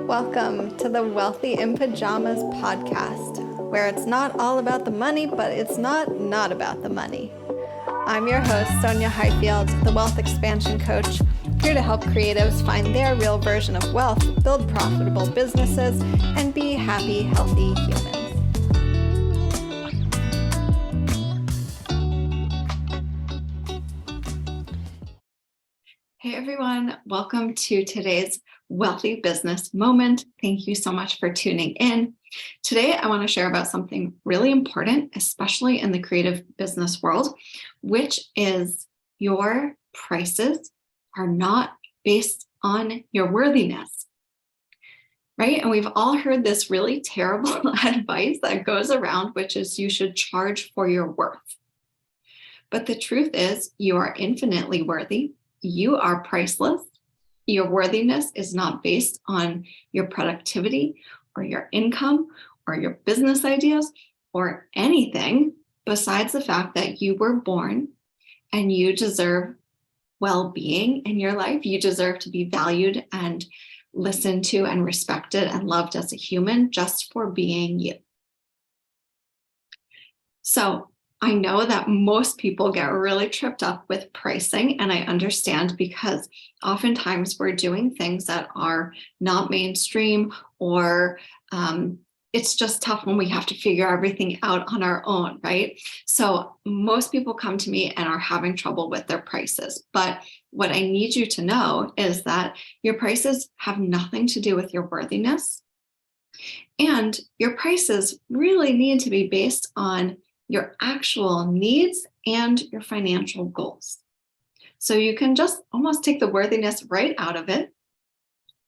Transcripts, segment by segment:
Welcome to the Wealthy in Pajamas podcast, where it's not all about the money, but it's not about the money. I'm your host, Sonya, the wealth expansion coach, here to help creatives find their real version of wealth, build profitable businesses, and be happy, healthy humans. Hey everyone, welcome to today's Wealthy Business Moment. Thank you so much for tuning in. Today, I want to share about something really important, especially in the creative business world, which is your prices are not based on your worthiness, right? And we've all heard this really terrible advice that goes around, which is you should charge for your worth. But the truth is, you are infinitely worthy. You are priceless. Your worthiness is not based on your productivity or your income or your business ideas or anything besides the fact that you were born and you deserve well-being in your life. You deserve to be valued and listened to and respected and loved as a human just for being you. So I know that most people get really tripped up with pricing, and I understand because oftentimes we're doing things that are not mainstream, or it's just tough when we have to figure everything out on our own, right? So most people come to me and are having trouble with their prices. But what I need you to know is that your prices have nothing to do with your worthiness. And your prices really need to be based on your actual needs and your financial goals. So you can just almost take the worthiness right out of it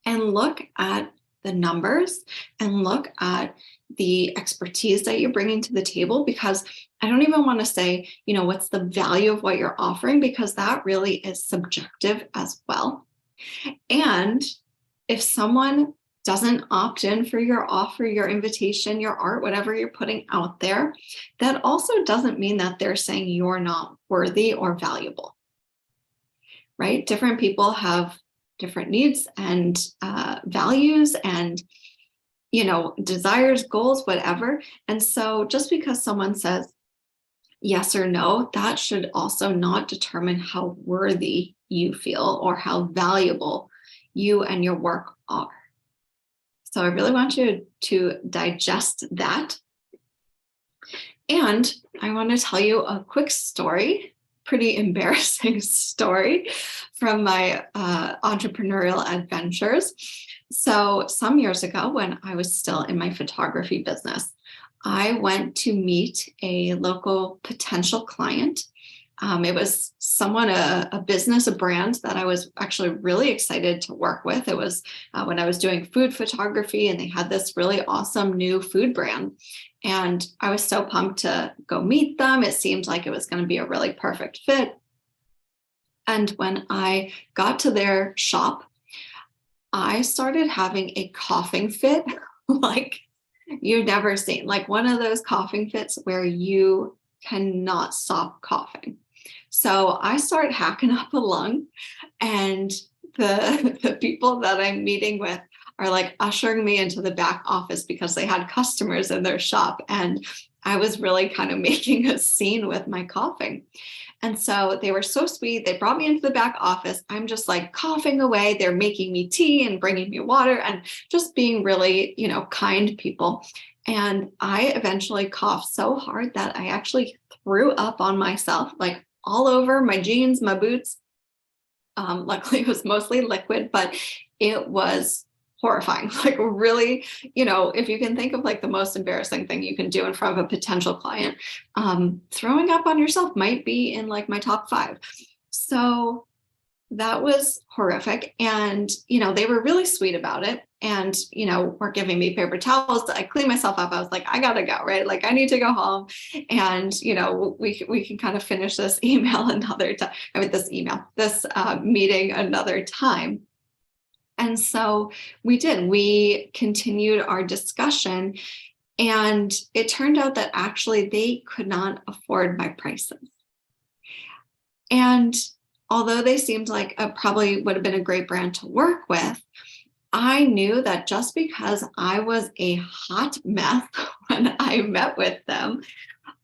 and look at the numbers and look at the expertise that you're bringing to the table, because I don't even want to say, what's the value of what you're offering, because that really is subjective as well. And if someone doesn't opt in for your offer, your invitation, your art, whatever you're putting out there, that also doesn't mean that they're saying you're not worthy or valuable, right? Different people have different needs and values and, desires, goals, whatever. And so just because someone says yes or no, that should also not determine how worthy you feel or how valuable you and your work are. So I really want you to digest that. And I want to tell you a quick story, pretty embarrassing story from my entrepreneurial adventures. So some years ago, when I was still in my photography business, I went to meet a local potential client. It was somewhat a business, a brand that I was actually really excited to work with. It was when I was doing food photography, and they had this really awesome new food brand. And I was so pumped to go meet them. It seemed like it was going to be a really perfect fit. And when I got to their shop, I started having a coughing fit like you've never seen, like one of those coughing fits where you cannot stop coughing. So I start hacking up a lung, and the people that I'm meeting with are like ushering me into the back office because they had customers in their shop. And I was really kind of making a scene with my coughing. And so they were so sweet. They brought me into the back office. I'm just like coughing away. They're making me tea and bringing me water and just being really, kind people. And I eventually coughed so hard that I actually threw up on myself, like all over my jeans, my boots. Luckily, it was mostly liquid, but it was horrifying. Like really, if you can think of like the most embarrassing thing you can do in front of a potential client, throwing up on yourself might be in like my top 5. So that was horrific. And, they were really sweet about it. And, were giving me paper towels. I cleaned myself up. I was like, I gotta go, right? Like I need to go home. And, we can kind of finish this email another time. This meeting another time. And so we did. We continued our discussion. And it turned out that actually they could not afford my prices. And although they seemed like probably would have been a great brand to work with, I knew that just because I was a hot mess when I met with them,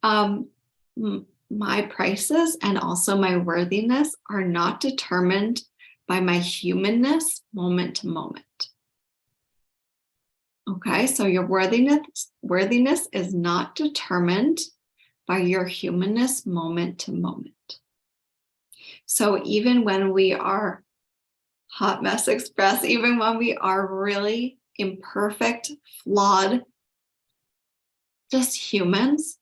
my prices and also my worthiness are not determined by my humanness moment to moment. Okay, so your worthiness is not determined by your humanness moment to moment. So even when we are hot mess express, even when we are really imperfect, flawed, just humans,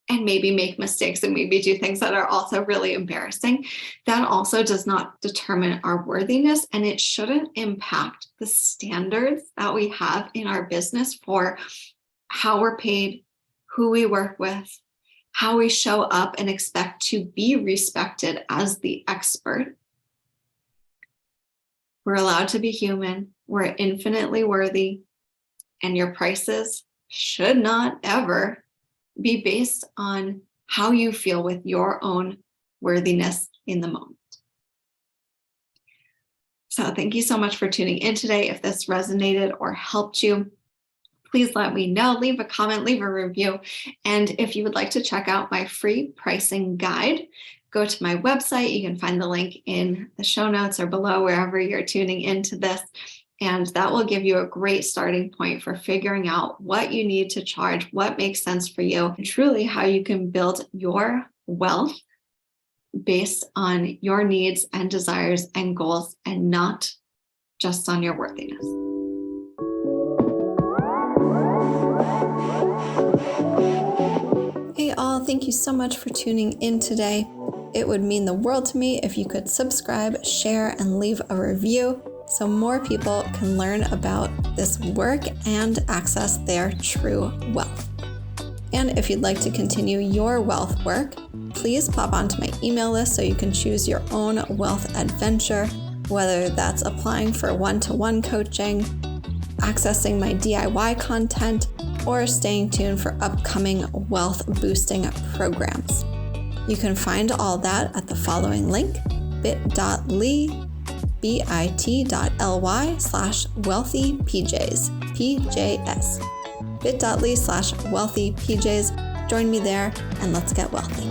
and maybe make mistakes and maybe do things that are also really embarrassing, that also does not determine our worthiness, and it shouldn't impact the standards that we have in our business for how we're paid, who we work with, how we show up and expect to be respected as the expert. We're allowed to be human. We're infinitely worthy, and your prices should not ever be based on how you feel with your own worthiness in the moment. So thank you so much for tuning in today. If this resonated or helped you, please let me know. Leave a comment, leave a review. And if you would like to check out my free pricing guide, go to my website. You can find the link in the show notes or below wherever you're tuning into this. And that will give you a great starting point for figuring out what you need to charge, what makes sense for you, and truly how you can build your wealth based on your needs and desires and goals, and not just on your worthiness. Hey all, thank you so much for tuning in today. It would mean the world to me if you could subscribe, share, and leave a review so more people can learn about this work and access their true wealth. And if you'd like to continue your wealth work, please pop onto my email list so you can choose your own wealth adventure, whether that's applying for one-to-one coaching, accessing my DIY content, or staying tuned for upcoming wealth boosting programs. You can find all that at the following link, bit.ly/wealthypjs, PJS, bit.ly/wealthypjs. Join me there and let's get wealthy.